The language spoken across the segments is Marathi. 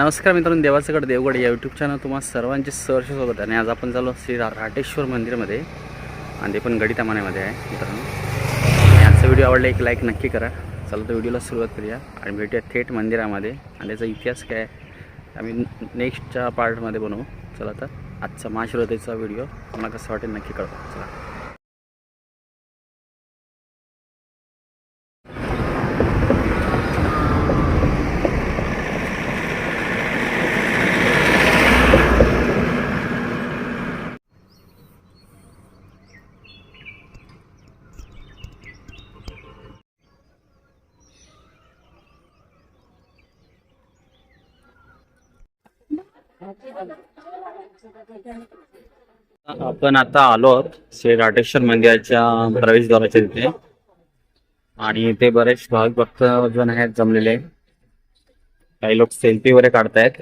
नमस्कार मित्रांनो, देवाचगड देवगड या यूट्यूब चॅनल तुम्हाला सर्वांचे सहर्ष स्वागत आहे. आणि आज आपण चालू श्री राटेश्वर मंदिरमध्ये आणि ते पण गडितामाण्यामध्ये आहे मित्रांनो. आजचा व्हिडिओ आवडला एक लाईक नक्की करा. चला तर व्हिडिओला सुरुवात करूया आणि भेटूया थेट मंदिरामध्ये आणि त्याचा इतिहास काय आम्ही नेक्स्टच्या पार्टमध्ये बनवू. चला तर आजचा महाशिवरात्रीचा व्हिडिओ तुम्हाला कसं वाटेल नक्की कळवा. चला आपण आता आलो आहोत श्री राटेश्वर मंदिराच्या प्रवेशद्वाराच्या तिथे आणि इथे बरेच भाविक भक्तजन आहेत जमलेले. काही लोक सेल्फी वगैरे काढतायत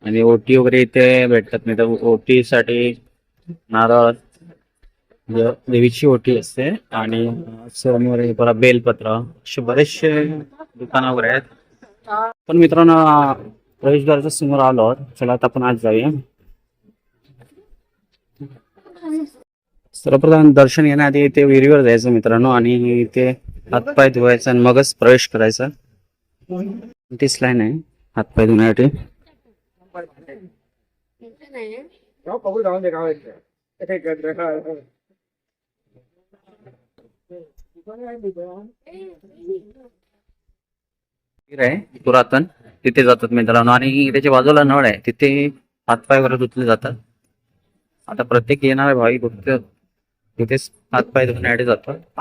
आणि ओटी वगैरे इथे भेटतात. नाही तर ओटी साठी नारळ, देवीची ओटी असते आणि समोर बरा बेलपत्र असे बरेचसे दुकानं वगैरे आहेत. पण मित्रांनो प्रवेशद्वाराच्या समोर आलो आहोत. चला आता आपण आज जाऊया. सर्वप्रथम दर्शन घेण्याआधी इथे विहिरीवर जायचं मित्रांनो आणि इथे हातपाय धुवायचा आणि मगच प्रवेश करायचा. तीच लाईन आहे हातपाय धुण्यासाठी. पुरातन तिथे जातात मित्रांनो आणि त्याच्या बाजूला नळ आहे, तिथे हातपाय वगैरे धुतले जातात. आता प्रत्येक येणारे भाविक भक्त तिथेच हातपाय धुण्यासाठी जातात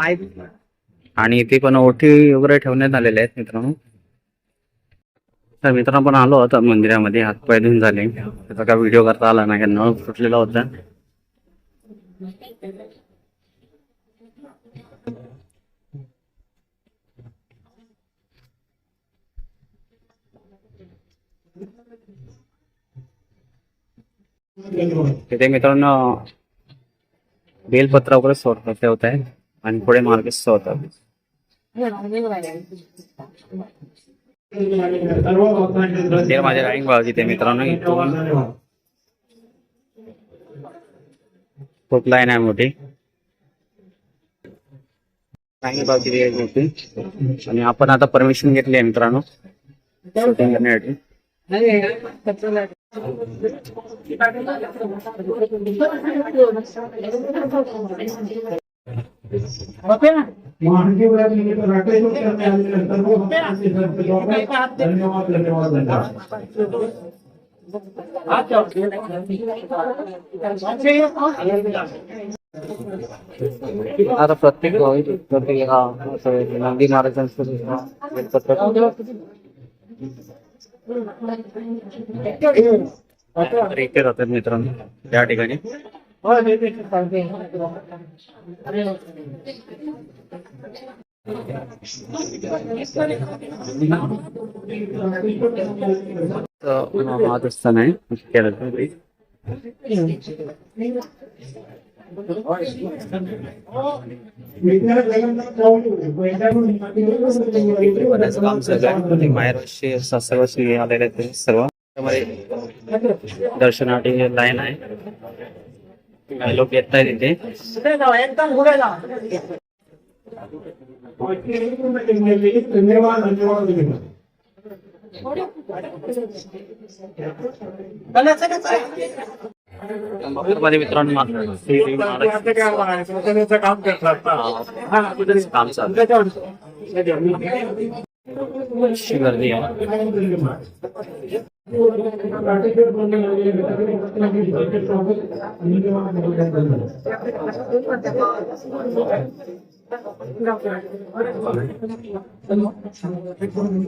आणि इथे पण ओठी वगैरे ठेवण्यात आलेले आहेत मित्रांनो. तर मित्रांनो पण आलो होता मंदिरामध्ये, हातपाय धुवून झाले. त्याचा काय व्हिडिओ करता आला नाही, नळ फुटलेला होता. तिथे मित्रांनो बेलपत्र वगैरे सोडतात ठेवत आहे आणि पुढे मार्ग सोडतात. माझ्या राईंग भाव तिथे मित्रांनो इथून खूप लाईन आहे मोठी. राईंग भाव तिथे मोठी आणि आपण आता परमिशन घेतली आहे मित्रांनो शूटिंग करण्यासाठी. आता प्रत्येक नंदी महाराजांचं इथे राहतात मित्रांनो त्या ठिकाणी. महादेवस्थान आहे काम सगळं माहेरवर्षी सासरवर्षी आलेले आहेत सर्व. दर्शनासाठी लाईन आहे, काही लोक येत आहेत तिथे. मित्रांनो काम चालू गर्दी आहे.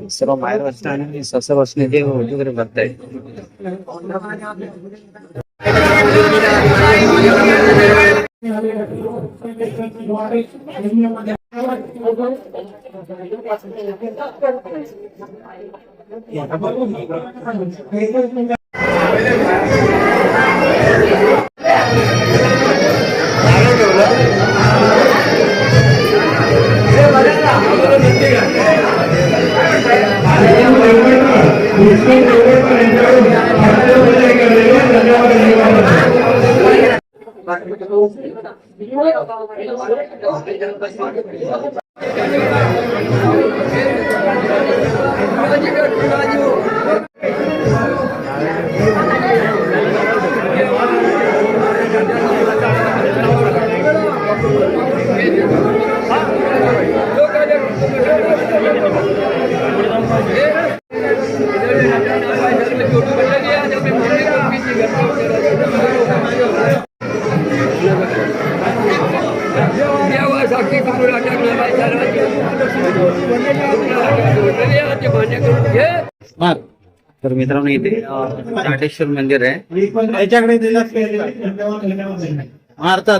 सर्व माहेर बसणे आणि सस बसणे ते वगैरे बघताय. तर मित्रांनो इथे नाटेश्वर मंदिर आहे. याच्याकडे मारतात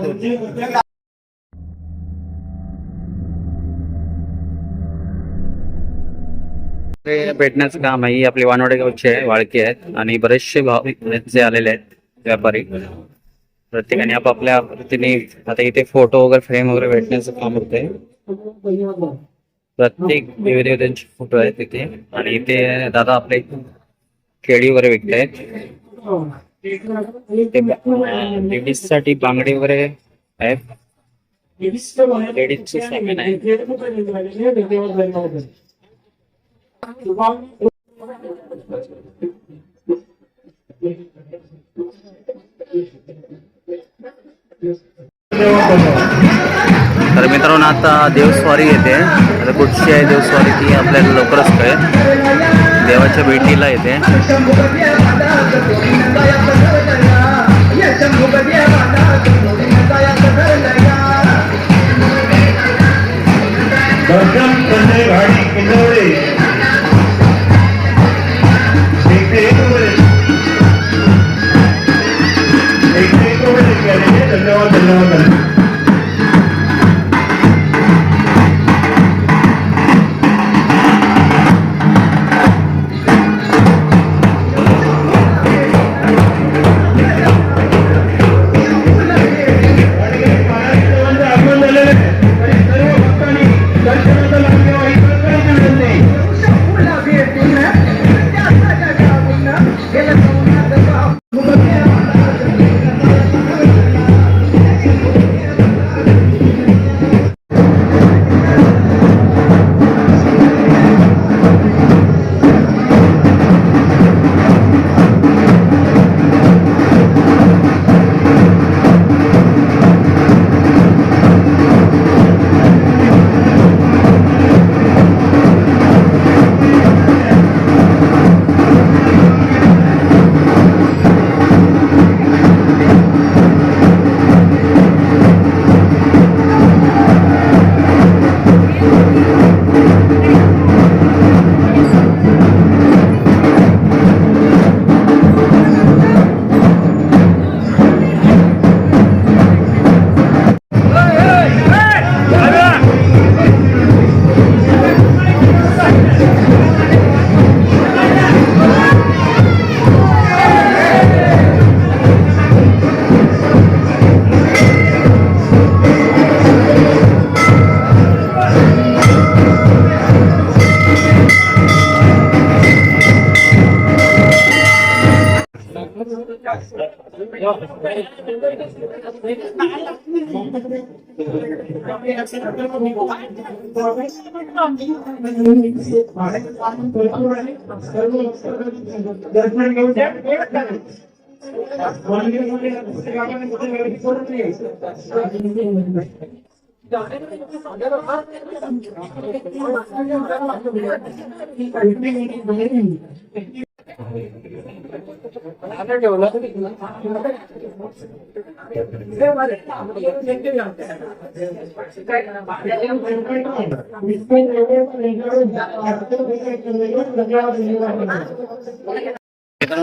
भेटण्याचं काम आहे. ही आपली वानवडे गावचे आहे, वाळकी आहेत आणि बरेचसे भाविक जे आलेले आहेत व्यापारी. प्रत्येकाने आपापल्या पद्धतीने आता इथे फोटो वगैरे फ्रेम वगैरे भेटण्याचं काम होतंय. प्रत्येक देवदेवतांचे फोटो आहेत तिथे आणि इथे दादा आपले केळी वगैरे विकतायत. लेडीज साठी बांगडी वगैरे आहेत. लेडीजचे सामान आहे. तर मित्रांनो आता देवस्वारी येते. आता कुठची आहे देवस्वारी ती आपल्याला लवकरच कळेल. देवाच्या भेटीला येते. धन्यवाद धन्यवाद.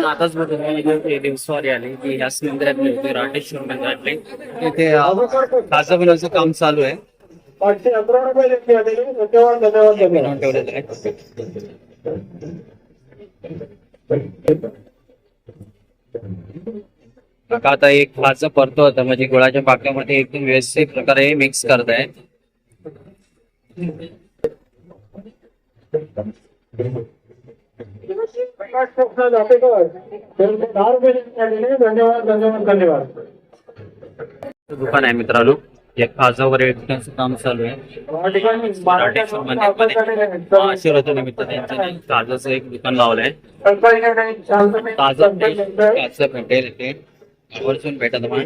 आताच दिवसवारी आली की ह्याच मंदिरातले राटेश्वर मंदिरातले इथे ताजं बनवायचं काम चालू आहे. आता एक खाचं परतो होता म्हणजे गुळाच्या पाकामध्ये एकदम व्यवस्थित प्रकारे मिक्स करताय. धन्यवाद धन्यवाद धन्यवाद. दुकान आहे मित्रांनो. एक खाजा वगैरे विकण्याचं काम चालू आहे. राटेश्वर मंदिरमध्ये महाशिवरात्रीनिमित्त त्यांचं काजाचं एक दुकान लावलंय. ताजं काजं भेटेल इथे आवर्जून भेटा तुम्हाला.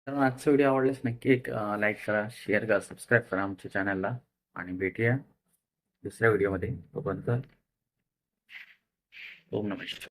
तर आजचा व्हिडिओ आवडल्यास नक्की एक लाईक करा, शेअर करा, सबस्क्राईब करा आमच्या चॅनलला आणि भेटूया दुसऱ्या व्हिडिओमध्ये. तोपर्यंत ओम नमः शिवाय.